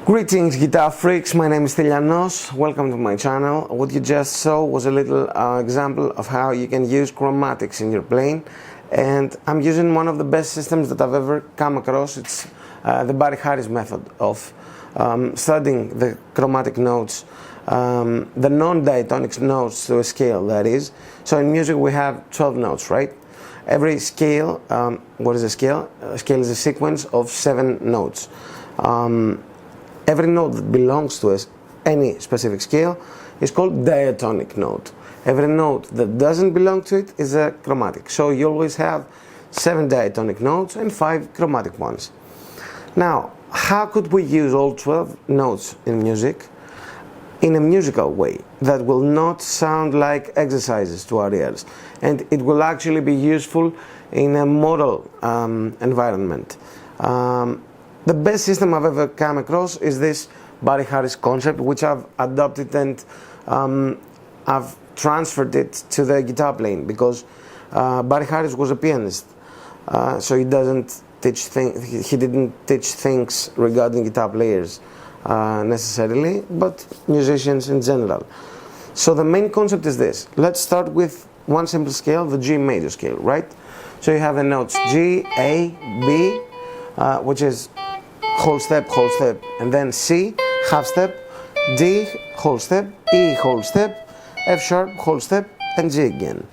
Greetings guitar freaks, my name is Steelianos, welcome to my channel. What you just saw was a little example of how you can use chromatics in your playing, and I'm using one of the best systems that I've ever come across. It's the Barry Harris method of studying the chromatic notes, the non-diatonic notes to a scale, that is. So in music we have 12 notes, right? Every scale, what is a scale? A scale is a sequence of 7 notes. Every note that belongs to any specific scale is called diatonic note. Every note that doesn't belong to it is a chromatic. So you always have 7 diatonic notes and 5 chromatic ones. Now, how could we use all 12 notes in music in a musical way that will not sound like exercises to our ears, and it will actually be useful in a modal environment? The best system I've ever come across is this Barry Harris concept, which I've adopted and I've transferred it to the guitar playing, because Barry Harris was a pianist, so he didn't teach things regarding guitar players necessarily, but musicians in general. So the main concept is this. Let's start with one simple scale, the G major scale, right? So you have the notes G, A, B, which is whole step, and then C, half step, D, whole step, E, whole step, F sharp, whole step, and G again.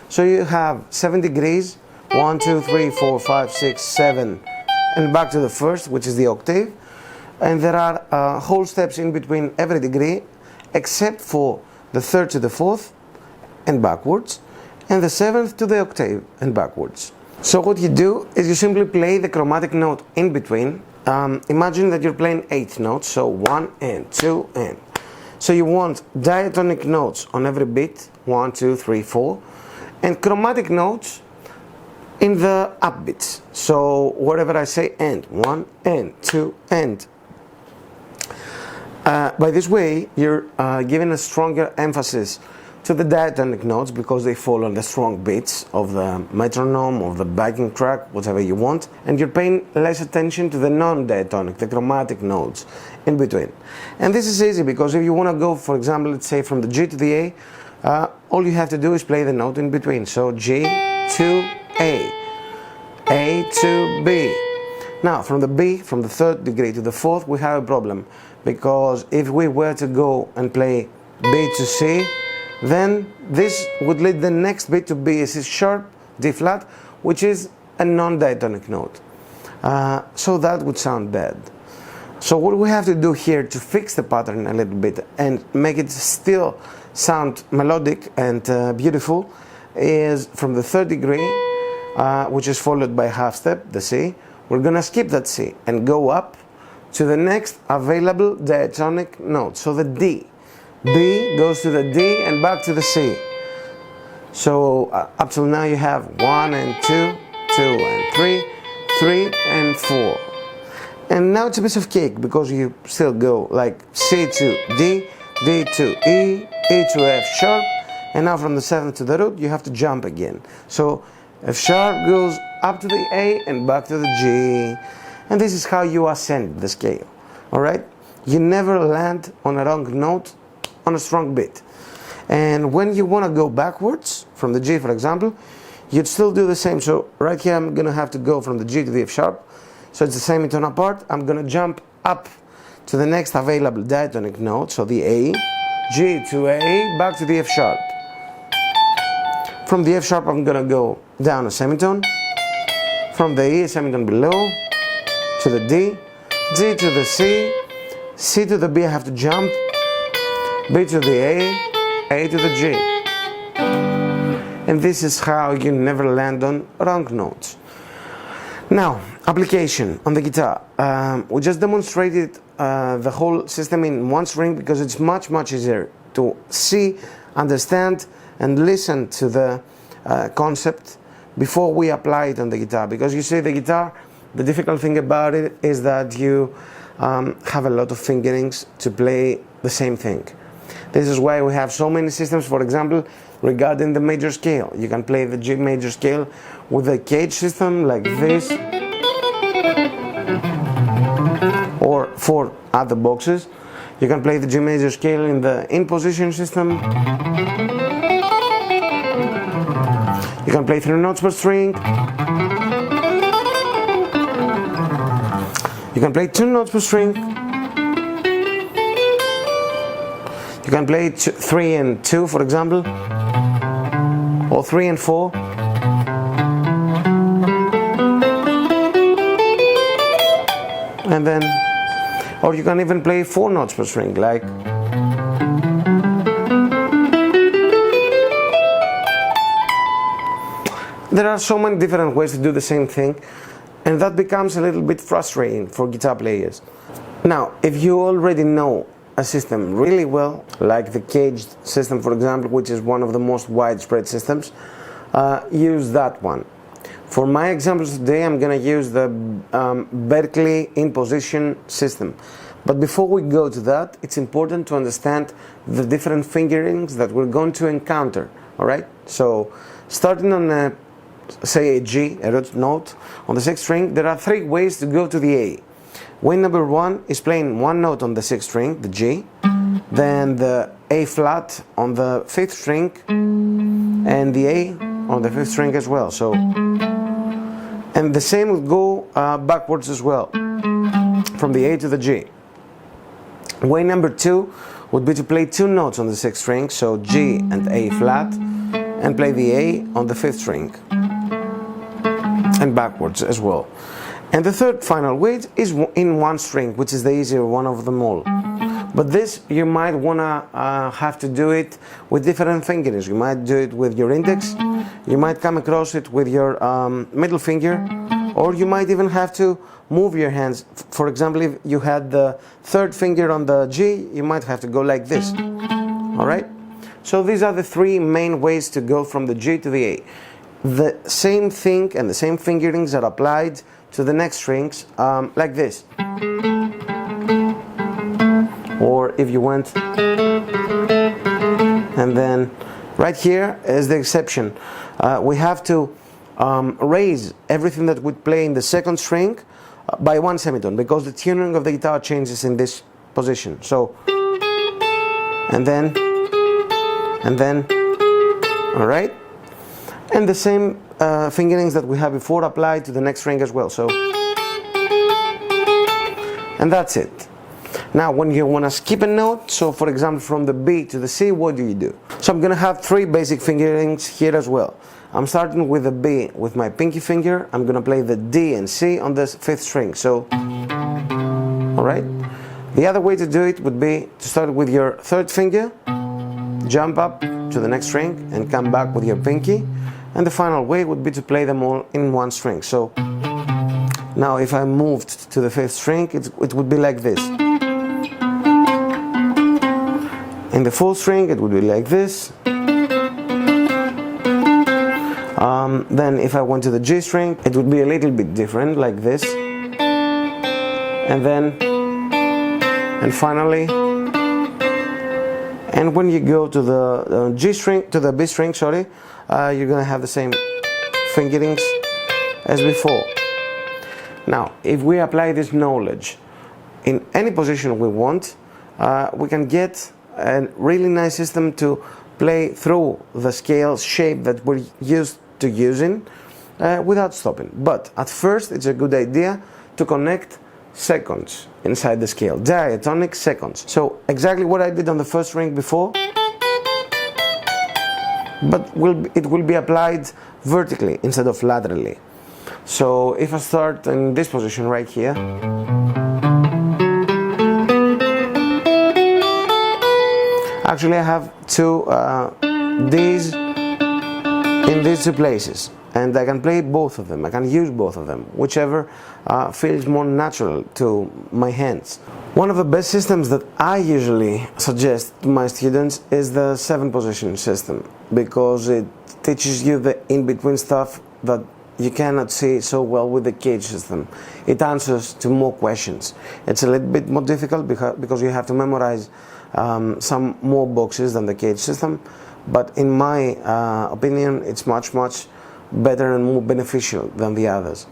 So you have 7 degrees, 1, 2, 3, 4, 5, 6, 7, and back to the first, which is the octave. And there are whole steps in between every degree, except for the third to the fourth and backwards, and the 7th to the octave and backwards. So what you do is you simply play the chromatic note in between. Imagine that you're playing 8 notes, so 1 and 2 and. So you want diatonic notes on every beat, 1, 2, 3, 4, and chromatic notes in the upbeats. So wherever I say and, 1 and 2 and. By this way, you're giving a stronger emphasis to the diatonic notes because they fall on the strong beats of the metronome, of the backing track, whatever you want, and you're paying less attention to the non-diatonic, the chromatic notes in between. And this is easy because if you want to go, for example, let's say from the G to the A, all you have to do is play the note in between. So G to A to B. Now from the B, from the 3rd degree to the 4th, we have a problem, because if we were to go and play B to C, then this would lead the next beat to be a C sharp, D flat, which is a non-diatonic note. So that would sound bad. So what we have to do here to fix the pattern a little bit and make it still sound melodic and beautiful is from the 3rd degree, which is followed by half step, the C, we're gonna skip that C and go up to the next available diatonic note, so the D. B goes to the D and back to the C. So up till now you have 1 and 2, 2 and 3, 3 and 4. And now it's a piece of cake because you still go like C to D, D to E, E to F sharp, and now from the 7th to the root you have to jump again. So F sharp goes up to the A and back to the G. And this is how you ascend the scale, alright? You never land on a wrong note on a strong beat. And when you want to go backwards from the G, for example, you'd still do the same. So right here I'm gonna have to go from the G to the F sharp, so it's the same tone apart. I'm gonna jump up to the next available diatonic note, so the A, G to A, back to the F sharp. From the F sharp I'm gonna go down a semitone, from the E a semitone below, to the D, D to the C, C to the B I have to jump, B to the A to the G. And this is how you never land on wrong notes. Now, application on the guitar. We just demonstrated the whole system in one string because it's much easier to see, understand, and listen to the concept before we apply it on the guitar. Because you see, the guitar, the difficult thing about it is that you have a lot of fingerings to play the same thing. This is why we have so many systems, for example, regarding the major scale. You can play the G major scale with a cage system like this, or 4 other boxes. You can play the G major scale in the in position system. You can play 3 notes per string. You can play 2 notes per string. You can play 3 and 2, for example, or 3 and 4. And then, or you can even play 4 notes per string, like there are so many different ways to do the same thing, and that becomes a little bit frustrating for guitar players. Now, if you already know a system really well, like the caged system, for example, which is one of the most widespread systems, use that one. For my examples today, I'm going to use the Berkeley in position system. But before we go to that, it's important to understand the different fingerings that we're going to encounter. All right? So, starting on say a G, a root note, on the 6th string, there are 3 ways to go to the A. Way number 1 is playing 1 note on the 6th string, the G, then the A flat on the 5th string, and the A on the 5th string as well. So, and the same would go backwards as well, from the A to the G. Way number 2 would be to play 2 notes on the 6th string, so G and A flat, and play the A on the 5th string, and backwards as well. And the third final way is in 1 string, which is the easier one of them all. But this, you might wanna have to do it with different fingerings. You might do it with your index, you might come across it with your middle finger, or you might even have to move your hands. For example, if you had the 3rd finger on the G, you might have to go like this. Alright? So these are the 3 main ways to go from the G to the A. The same thing and the same fingerings are applied to the next strings, like this. Or if you went, and then right here is the exception. We have to raise everything that would play in the 2nd string by 1 semitone, because the tuning of the guitar changes in this position. So, and then, all right? And the same fingerings that we had before apply to the next string as well. So, and that's it. Now, when you want to skip a note, so for example from the B to the C, what do? So I'm going to have 3 basic fingerings here as well. I'm starting with the B with my pinky finger. I'm going to play the D and C on the 5th string. So, alright? The other way to do it would be to start with your 3rd finger, jump up to the next string, and come back with your pinky. And the final way would be to play them all in 1 string. So, now if I moved to the 5th string, it would be like this. In the 4th string, it would be like this. Then if I went to the G string, it would be a little bit different, like this. And then, and finally, and when you go to the G string, to the B string, sorry, you're gonna have the same fingerings as before. Now, if we apply this knowledge in any position we want, we can get a really nice system to play through the scale shape that we're used to using without stopping. But at first, it's a good idea to connect seconds inside the scale, diatonic seconds. So exactly what I did on the 1st string before, but it will be applied vertically instead of laterally. So if I start in this position right here, actually I have 2 Ds in these 2 places, and I can play both of them. I can use both of them, whichever feels more natural to my hands. One of the best systems that I usually suggest to my students is the 7-position system, because it teaches you the in-between stuff that you cannot see so well with the cage system. It answers to more questions. It's a little bit more difficult because you have to memorize some more boxes than the cage system, but in my opinion, it's much better and more beneficial than the others.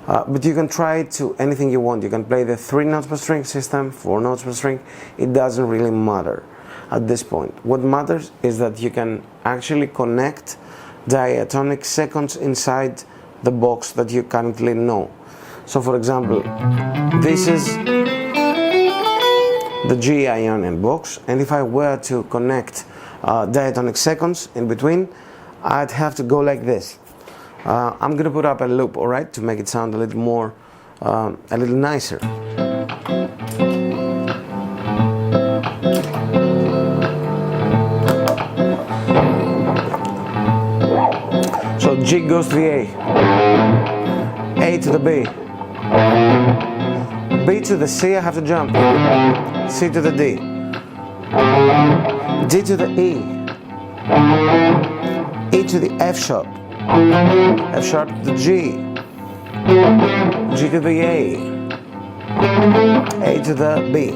But you can try it to anything you want. You can play the 3 notes per string system, 4 notes per string. It doesn't really matter at this point. What matters is that you can actually connect diatonic seconds inside the box that you currently know. So for example, this is the G Ionian box, and if I were to connect diatonic seconds in between, I'd have to go like this. I'm gonna put up a loop, alright, to make it sound a little more, a little nicer. So G goes to the A to the B, B to the C, I have to jump, C to the D, D to the E, E to the F sharp, F sharp to the G, G to the A to the B,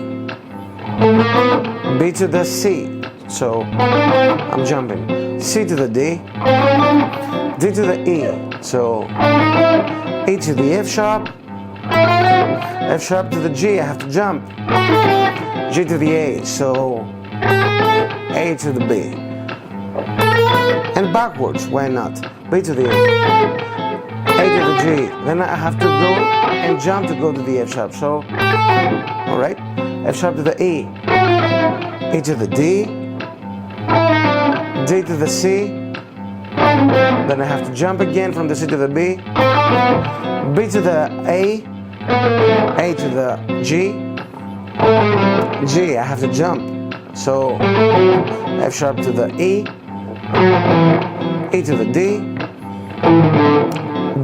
B to the C, so I'm jumping, C to the D, D to the E, so E to the F sharp to the G, I have to jump, G to the A, so A to the B, and backwards, why not, B to the A to the G, then I have to go and jump to go to the F sharp, so, alright, F sharp to the E, E to the D, D to the C, then I have to jump again from the C to the B, B to the A to the G, G, I have to jump, so F sharp to the E to the D,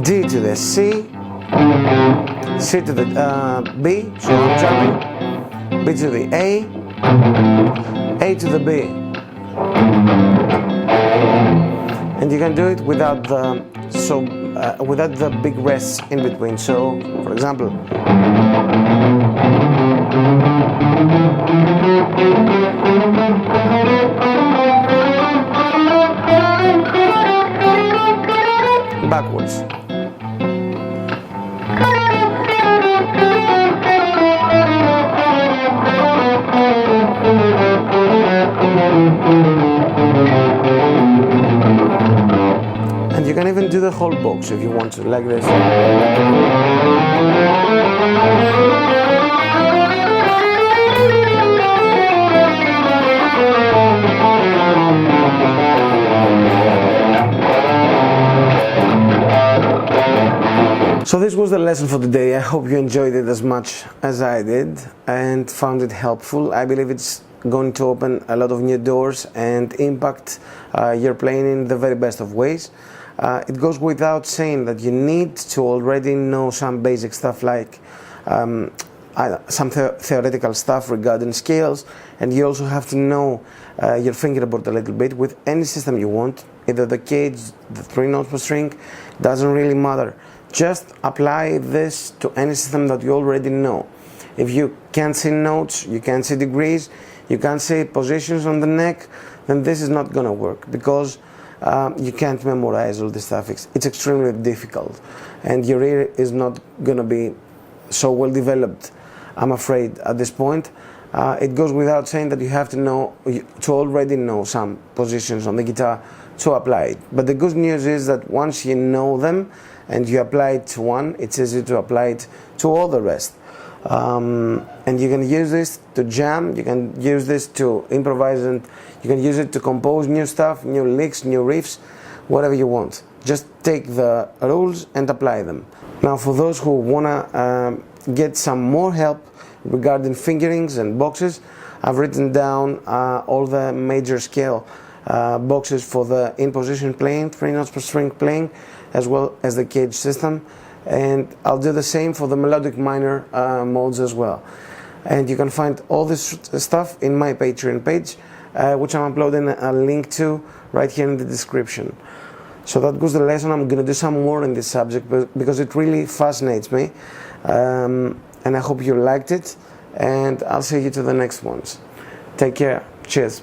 D to the C, C to the B, so I'm jumping, B to the A to the B. And you can do it without the without the big rests in between. So, for example, backwards. And you can even do the whole box if you want to, like this. So this was the lesson for today. I hope you enjoyed it as much as I did and found it helpful. I believe it's going to open a lot of new doors and impact your playing in the very best of ways. It goes without saying that you need to already know some basic stuff like some theoretical stuff regarding scales, and you also have to know your fingerboard a little bit with any system you want, either the cage, the 3 notes per string, doesn't really matter. Just apply this to any system that you already know. If you can't see notes, you can't see degrees, you can't see positions on the neck, then this is not going to work, because you can't memorize all this stuff. It's extremely difficult, and your ear is not going to be so well developed, I'm afraid, at this point. It goes without saying that you have to already know some positions on the guitar to apply it. But the good news is that once you know them and you apply it to one, it's easy to apply it to all the rest. And you can use this to jam, you can use this to improvise, and you can use it to compose new stuff, new licks, new riffs, whatever you want. Just take the rules and apply them. Now, for those who wanna get some more help regarding fingerings and boxes, I've written down all the major scale boxes for the in position playing, 3 notes per string playing, as well as the cage system. And I'll do the same for the melodic minor modes as well. And you can find all this stuff in my Patreon page, which I'm uploading a link to right here in the description. So that goes the lesson. I'm going to do some more in this subject because it really fascinates me. And I hope you liked it. And I'll see you to the next ones. Take care. Cheers.